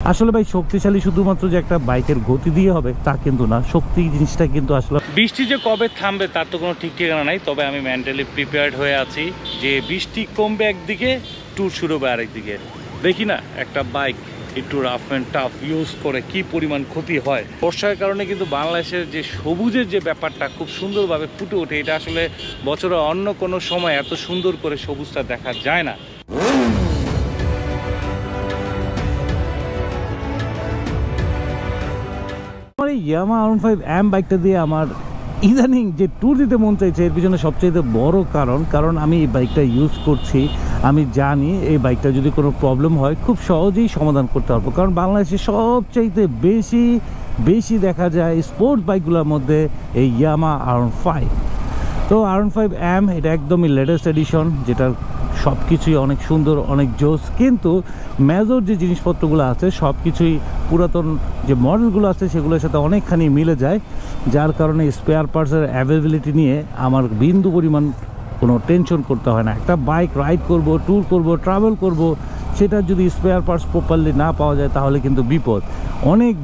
আসলে ভাই শক্তিশালী শুধুমাত্র যে একটা বাইকের গতি দিয়ে হবে তা কিন্তু না, শক্তি জিনিসটা কিন্তু আসলে বৃষ্টি যে কবে থামবে তার তো কোনো ঠিক ঠিকানা নাই। তবে আমি মেন্টালি প্রিপেয়ার্ড হয়ে আছি যে বৃষ্টি কমবে একদিকে, ট্যুর শুরু হবে আরেকদিকে। দেখি না একটা বাইক একটু রাফ অ্যান্ড টাফ ইউজ করে কি পরিমাণ ক্ষতি হয়। বর্ষার কারণে কিন্তু বাংলাদেশের যে সবুজের যে ব্যাপারটা খুব সুন্দরভাবে ফুটে ওঠে, এটা আসলে বছরের অন্য কোনো সময় এত সুন্দর করে সবুজটা দেখা যায় না। আমার এই ইয়ামাহা R15M বাইকটা দিয়ে আমার ইদানিং যে ট্যুর দিতে মন চাইছে, এর পিছনে সবচেয়ে বড় কারণ আমি এই বাইকটা ইউজ করছি। আমি জানি এই বাইকটা যদি কোনো প্রবলেম হয় খুব সহজেই সমাধান করতে পারবো, কারণ বাংলাদেশে সবচাইতে বেশি দেখা যায় স্পোর্টস বাইকগুলোর মধ্যে এই ইয়ামাহা R15। তো R15M এটা একদমই লেটেস্ট এডিশন, যেটার সব কিছুই অনেক সুন্দর, অনেক জোস, কিন্তু মেজর যে জিনিসপত্রগুলো আছে সব কিছুই পুরাতন যে মডেলগুলো আছে সেগুলোর সাথে অনেকখানি মিলে যায়, যার কারণে স্পেয়ার পার্টসের অ্যাভেলেবিলিটি নিয়ে আমার বিন্দু পরিমাণ কোনো টেনশন করতে হয় না। একটা বাইক রাইড করব, ট্যুর করব, ট্রাভেল করব, সেটা যদি স্পেয়ার পার্টস প্রপারলি না পাওয়া যায় তাহলে কিন্তু বিপদ। অনেক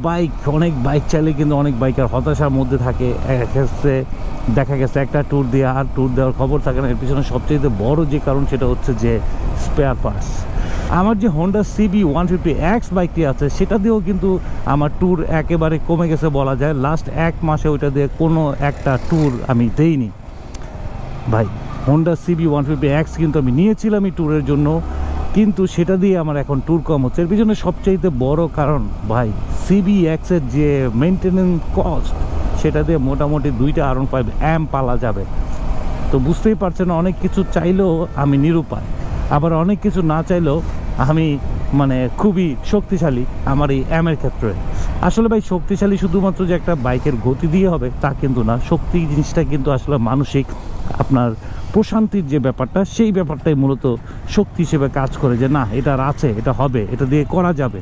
বাইক চাইলে কিন্তু অনেক বাইকার হতাশার মধ্যে থাকে। ক্ষেত্রে দেখা গেছে একটা ট্যুর দেওয়ার খবর থাকে না। এর পিছনে সবচেয়ে বড় যে কারণ সেটা হচ্ছে যে স্পেয়ার পার্টস। আমার যে হোন্ডা CB150X বাইকটি আছে সেটা দিয়েও কিন্তু আমার ট্যুর একেবারে কমে গেছে বলা যায়। লাস্ট 1 মাসে ওইটা দিয়ে কোনো একটা ট্যুর আমি দেইনি ভাই। হোন্ডা CB150X কিন্তু আমি নিয়েছিলাম এই ট্যুরের জন্য, কিন্তু সেটা দিয়ে আমার এখন ট্যুর কম হচ্ছে। এর পিছনে সবচাইতে বড় কারণ ভাই CBX এর যে মেনটেনেন্স কস্ট, সেটা দিয়ে মোটামুটি 2টা R15M পালা যাবে। তো বুঝতেই পারছেন, অনেক কিছু চাইলেও আমি নিরুপায়, আবার অনেক কিছু না চাইলেও আমি খুবই শক্তিশালী আমার এই এর ক্ষেত্রে। আসলে ভাই শক্তিশালী শুধুমাত্র যে একটা বাইকের গতি দিয়ে হবে তা কিন্তু না, শক্তি জিনিসটা কিন্তু আসলে মানসিক আপনার প্রশান্তির যে ব্যাপারটা, সেই ব্যাপারটাই মূলত শক্তি হিসেবে কাজ করে, যে না এটার আছে, এটা হবে, এটা দিয়ে করা যাবে।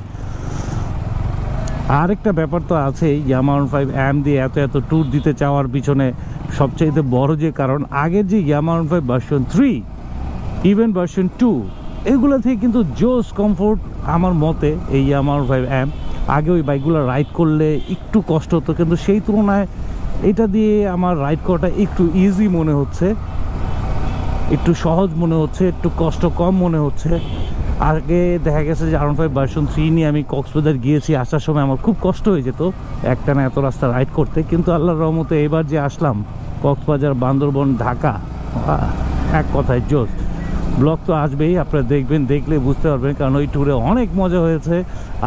আরেকটা ব্যাপার তো আছে, ইয়ামাহা R15M দিয়ে এত ট্যুর দিতে চাওয়ার পিছনে সবচাইতে বড় যে কারণ, আগের যে Yamaha R15 version 3 even version 2 এগুলো থেকে কিন্তু জোস কমফোর্ট আমার মতে এই ইয়ামাহা R15M। আগে ওই বাইকগুলো রাইড করলে একটু কষ্ট হতো, কিন্তু সেই তুলনায় এটা দিয়ে আমার রাইড করাটা একটু ইজি মনে হচ্ছে, একটু সহজ মনে হচ্ছে, একটু কষ্ট কম মনে হচ্ছে। আগে দেখা গেছে যে R15 ভার্সন 3 নিয়ে আমি কক্সবাজার গিয়েছি, আসার সময় আমার খুব কষ্ট হয়ে যেত একটানা এত রাস্তা রাইড করতে। কিন্তু আল্লাহর রহমতে এবার যে আসলাম কক্সবাজার, বান্দরবন, ঢাকা, এক কথায় জোস। ব্লগ তো আসবেই, আপনারা দেখবেন, দেখলে বুঝতে পারবেন, কারণ ওই ট্যুরে অনেক মজা হয়েছে।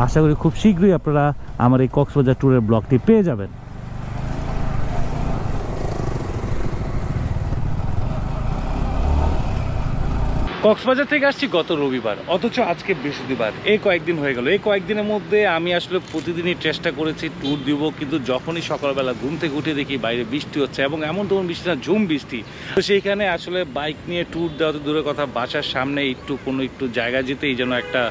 আশা করি খুব শীঘ্রই আপনারা আমার এই কক্সবাজার ট্যুরের ব্লগটি পেয়ে যাবেন। কক্সবাজার থেকে আসছি গত রবিবার, অথচ আজকে বৃহস্পতিবার। এই কয়েকদিন হয়ে গেল। এই কয়েকদিনের মধ্যে আমি আসলে প্রতিদিনই চেষ্টা করেছি ট্যুর দিব, কিন্তু যখনই সকালবেলা ঘুম থেকে উঠে দেখি বাইরে বৃষ্টি হচ্ছে, এবং এমন তেমন বৃষ্টি না, ঝুম বৃষ্টি। তো সেইখানে আসলে বাইক নিয়ে ট্যুর দেওয়া তো দূরের কথা, বাসার সামনে একটু জায়গা যেতেই যেন একটা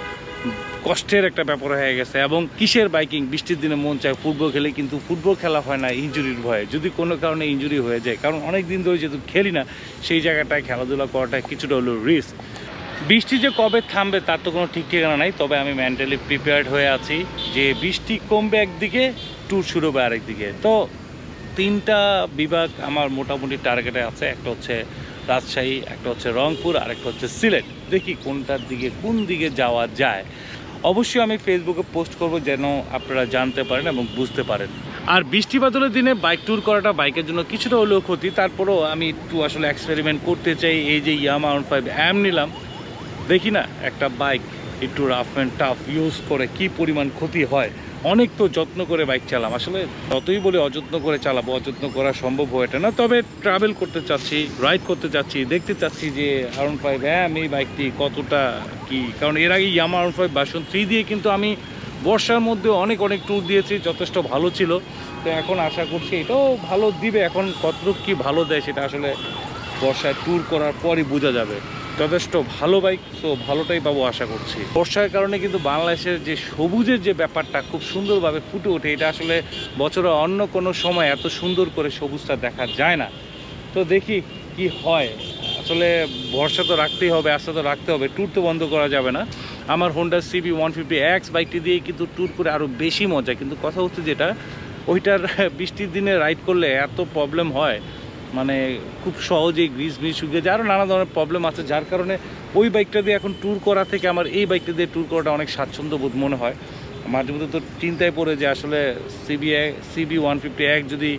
কষ্টের একটা ব্যাপার হয়ে গেছে। এবং কিসের বাইকিং, বৃষ্টির দিনে মন চায় ফুটবল খেলে, কিন্তু ফুটবল খেলা হয় না ইনজুরির ভয়ে, যদি কোনো কারণে ইনজুরি হয়ে যায়। কারণ অনেক দিন ধরে যেহেতু খেলি না, সেই জায়গাটায় খেলাধুলা করাটা কিছুটা হলো রিস্ক। বৃষ্টি যে কবে থামবে তার তো কোনো ঠিক ঠিকানা নাই। তবে আমি মেন্টালি প্রিপেয়ার্ড হয়ে আছি যে বৃষ্টি কমবে একদিকে, ট্যুর শুরু হবে আরেকদিকে। তো 3টা বিভাগ আমার মোটামুটি টার্গেটে আছে। একটা হচ্ছে রাজশাহী, একটা হচ্ছে রংপুর, আর একটা হচ্ছে সিলেট। দেখি কোন দিকে যাওয়া যায়। অবশ্যই আমি ফেসবুকে পোস্ট করব যেন আপনারা জানতে পারেন এবং বুঝতে পারেন। আর বৃষ্টি বাদলের দিনে বাইক ট্যুর করাটা বাইকের জন্য কিছুটা হলেও ক্ষতি, তারপরেও আমি একটু আসলে এক্সপেরিমেন্ট করতে চাই। এই যে ইয়ামাহা R15M নিলাম, দেখি না একটা বাইক একটু রাফ অ্যান্ড টাফ ইউজ করে কি পরিমাণ ক্ষতি হয়। অনেক তো যত্ন করে বাইক চালাম, আসলে যতই বলে অযত্ন করে চালাবো, অযত্ন করা সম্ভব হয়ে ওঠে না। তবে ট্রাভেল করতে চাচ্ছি, রাইড করতে চাচ্ছি, দেখতে চাচ্ছি যে R15M এই বাইকটি কতটা কি। কারণ এর আগে ইয়ামাহা R15 ভার্সন 3 দিয়ে কিন্তু আমি বর্ষার মধ্যে অনেক ট্যুর দিয়েছি, যথেষ্ট ভালো ছিল। তো এখন আশা করছি এটাও ভালো দিবে। এখন কতটুকু কি ভালো দেয় সেটা আসলে বর্ষায় ট্যুর করার পরই বোঝা যাবে। যথেষ্ট ভালো বাইক, তো ভালোটাই পাবো আশা করছি। বর্ষার কারণে কিন্তু বাংলাদেশের যে সবুজের যে ব্যাপারটা খুব সুন্দরভাবে ফুটে ওঠে, এটা আসলে বছরের অন্য কোনো সময় এত সুন্দর করে সবুজটা দেখা যায় না। তো দেখি কি হয়। আসলে ভরসা তো রাখতেই হবে, আশা তো রাখতে হবে, ট্যুর তো বন্ধ করা যাবে না। আমার হোন্ডা CB 150X বাইকটি দিয়ে কিন্তু ট্যুর করে আরও বেশি মজা। কিন্তু কথা হচ্ছে যেটা, ওইটার বৃষ্টির দিনে রাইড করলে এত প্রবলেম হয়, মানে খুব সহজেই গ্রিস শুকিয়ে যায়, আরও নানা ধরনের প্রবলেম আছে, যার কারণে ওই বাইকটা দিয়ে এখন ট্যুর করা থেকে আমার এই বাইকটা দিয়ে ট্যুর করাটা অনেক স্বাচ্ছন্দ্য বোধ মনে হয়। মাঝে মধ্যে তো চিন্তায় পড়ে যে আসলে CB 150X যদি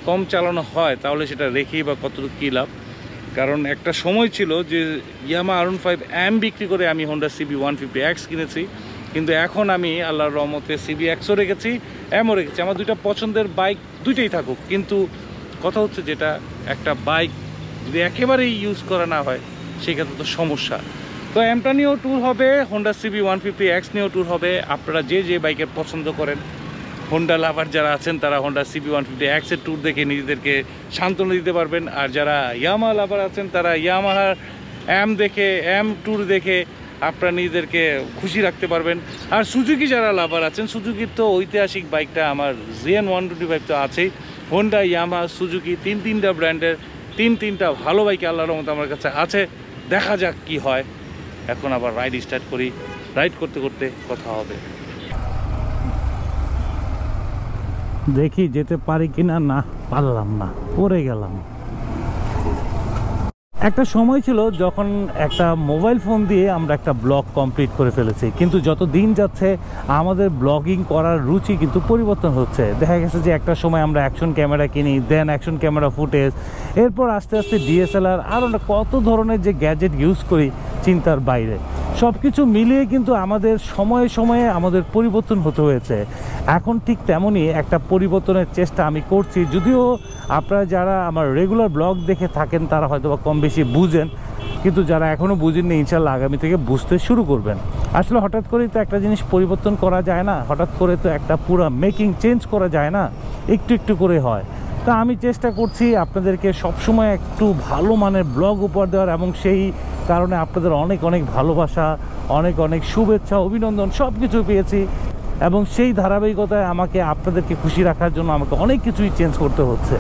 কম চালানো হয় তাহলে সেটা রেখেই বা কতটুকু কী লাভ। কারণ একটা সময় ছিল যে ইয়ামাহা R15M বিক্রি করে আমি হোন্ডা CB 150X কিনেছি, কিন্তু এখন আমি আল্লাহর রহমতে CBX-ও রেখেছি, M-ও রেখেছি। আমার দুইটা পছন্দের বাইক, দুইটাই থাকুক, কিন্তু কথা হচ্ছে যেটা, একটা বাইক যদি একেবারেই ইউজ করা না হয় সেক্ষেত্রে তো সমস্যা। তো এমটা নিয়েও ট্যুর হবে, হোন্ডা CB 150X নিয়েও ট্যুর হবে। আপনারা যে যে বাইকের পছন্দ করেন, হোন্ডা লাভার যারা আছেন তারা হোন্ডা CB 150X-এর ট্যুর দেখে নিজেদেরকে সান্ত্বনা দিতে পারবেন, আর যারা ইয়ামাহা লাভার আছেন তারা ইয়ামাহার M ট্যুর দেখে আপনারা নিজেদেরকে খুশি রাখতে পারবেন। আর সুজুকি যারা লাভার আছেন, সুজুকির তো ঐতিহাসিক বাইকটা আমার ZN 125 তো আছেই। হোন্ডা, ইয়ামাহা, সুজুকি তিনটা ব্র্যান্ডের তিনটা ভালো বাইক আল্লাহর রহমতে আমার কাছে আছে। দেখা যাক কি হয়। এখন আবার রাইড স্টার্ট করি, রাইড করতে করতে কথা হবে। দেখি যেতে পারি কিনা, না পারলাম না, পড়ে গেলাম। একটা সময় ছিল যখন একটা মোবাইল ফোন দিয়ে আমরা একটা ব্লগ কমপ্লিট করে ফেলেছি, কিন্তু যত দিন যাচ্ছে আমাদের ব্লগিং করার রুচি কিন্তু পরিবর্তন হচ্ছে। দেখা গেছে যে একটা সময় আমরা অ্যাকশন ক্যামেরা কিনি, দেন অ্যাকশন ক্যামেরা ফুটেজ, এরপর আস্তে আস্তে DSLR, আরও কত ধরনের যে গ্যাজেট ইউজ করি চিন্তার বাইরে। সব কিছু মিলিয়ে কিন্তু আমাদের সময়ে সময়ে আমাদের পরিবর্তন হতে হয়েছে। এখন ঠিক তেমনই একটা পরিবর্তনের চেষ্টা আমি করছি, যদিও আপনারা যারা আমার রেগুলার ব্লগ দেখে থাকেন তারা হয়তো বা কম বেশি বুঝেন, কিন্তু যারা এখনও বুঝেননি ইনশাল্লাহ আগামী থেকে বুঝতে শুরু করবেন। আসলে হঠাৎ করেই তো একটা জিনিস পরিবর্তন করা যায় না, হঠাৎ করে তো একটা পুরো মেকিং চেঞ্জ করা যায় না, একটু একটু করে হয়। তা আমি চেষ্টা করছি আপনাদেরকে সবসময় একটু ভালো মানের ব্লগ উপহার দেওয়ার, এবং সেই কারণে আপনাদের অনেক অনেক ভালোবাসা, অনেক শুভেচ্ছা, অভিনন্দন সব কিছু পেয়েছি, এবং সেই ধারাবাহিকতায় আমাকে আপনাদেরকে খুশি রাখার জন্য আমাকে অনেক কিছুই চেঞ্জ করতে হচ্ছে।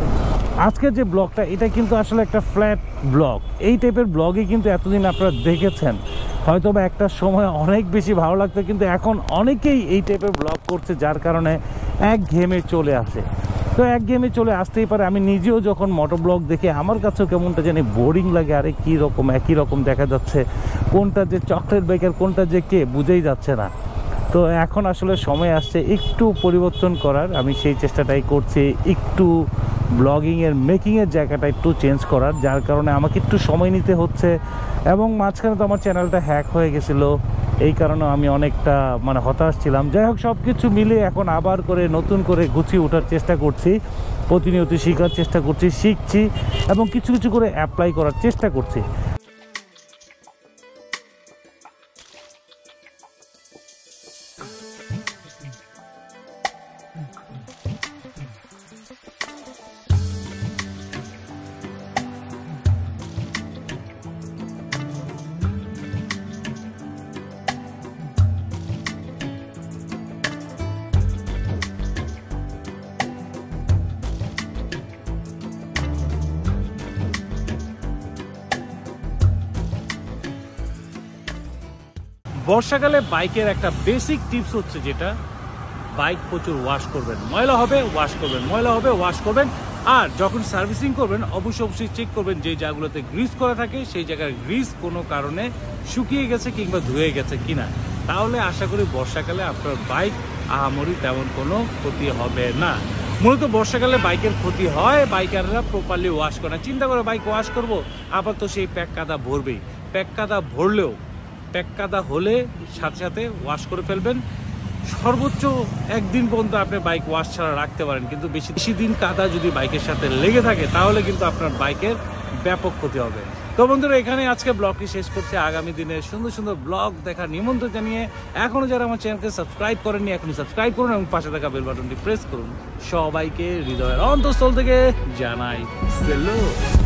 আজকের যে ব্লগটা, এটা কিন্তু আসলে একটা ফ্ল্যাট ব্লগ। এই টাইপের ব্লগই কিন্তু এতদিন আপনারা দেখেছেন, হয়তো বা একটা সময় অনেক বেশি ভালো লাগতো, কিন্তু এখন অনেকেই এই টাইপের ব্লগ করছে, যার কারণে একঘেয়েমে চলে আসে। তো একঘেয়েমে চলে আসতেই পারে। আমি নিজেও যখন মোটো ব্লগ দেখে আমার কাছেও কেমনটা জানি বোরিং লাগে, আরে কী রকম একই রকম দেখা যাচ্ছে, কোনটা যে চকলেট বাইকার কোনটা যে কে বুঝেই যাচ্ছে না। তো এখন আসলে সময় আসছে একটু পরিবর্তন করার, আমি সেই চেষ্টাটাই করছি, একটু ব্লগিংয়ের মেকিংয়ের জায়গাটা একটু চেঞ্জ করার, যার কারণে আমাকে একটু সময় নিতে হচ্ছে। এবং মাঝখানে তো আমার চ্যানেলটা হ্যাক হয়ে গেছিলো, এই কারণে আমি অনেকটা হতাশ ছিলাম। যাই হোক, সব কিছু মিলে এখন আবার করে নতুন করে গুছিয়ে ওঠার চেষ্টা করছি, প্রতিনিয়ত শেখার চেষ্টা করছি, শিখছি এবং কিছু কিছু করে অ্যাপ্লাই করার চেষ্টা করছি। বর্ষাকালে বাইকের একটা বেসিক টিপস হচ্ছে যেটা, বাইক প্রচুর ওয়াশ করবেন, ময়লা হবে ওয়াশ করবেন, ময়লা হবে ওয়াশ করবেন। আর যখন সার্ভিসিং করবেন অবশ্যই চেক করবেন যে জায়গাগুলোতে গ্রিস করা থাকে সেই জায়গার গ্রিস কোনো কারণে শুকিয়ে গেছে কিংবা ধুয়ে গেছে কিনা। তাহলে আশা করি বর্ষাকালে আপনার বাইক আহামরি তেমন কোনো ক্ষতি হবে না। মূলত বর্ষাকালে বাইকের ক্ষতি হয় বাইকাররা প্রপারলি ওয়াশ করে না। চিন্তা করে বাইক ওয়াশ করব, আবার তো সেই প্যাক কাদা ভরবেই। প্যাক কাদা ভরলেও, প্যাক কাদা হলে সাথে সাথে ওয়াশ করে ফেলবেন। সর্বোচ্চ একদিন পর্যন্ত আপনি বাইক ওয়াশ ছাড়া রাখতে পারেন, কিন্তু বেশি দিন কাদা যদি বাইকের সাথে লেগে থাকে তাহলে কিন্তু আপনার বাইকের ব্যাপক ক্ষতি হবে। তো বন্ধুরা, এখানে আজকে ব্লগটি শেষ করছি। আগামী দিনে সুন্দর সুন্দর ব্লগ দেখার নিমন্ত্রণ জানিয়ে, এখনো যারা আমার চ্যানেলকে সাবস্ক্রাইব করেননি এখনই সাবস্ক্রাইব করুন এবং পাশে থাকা বেল বাটনটি প্রেস করুন। সবাইকে হৃদয়ের অন্তঃস্থল থেকে জানাই সেলুট।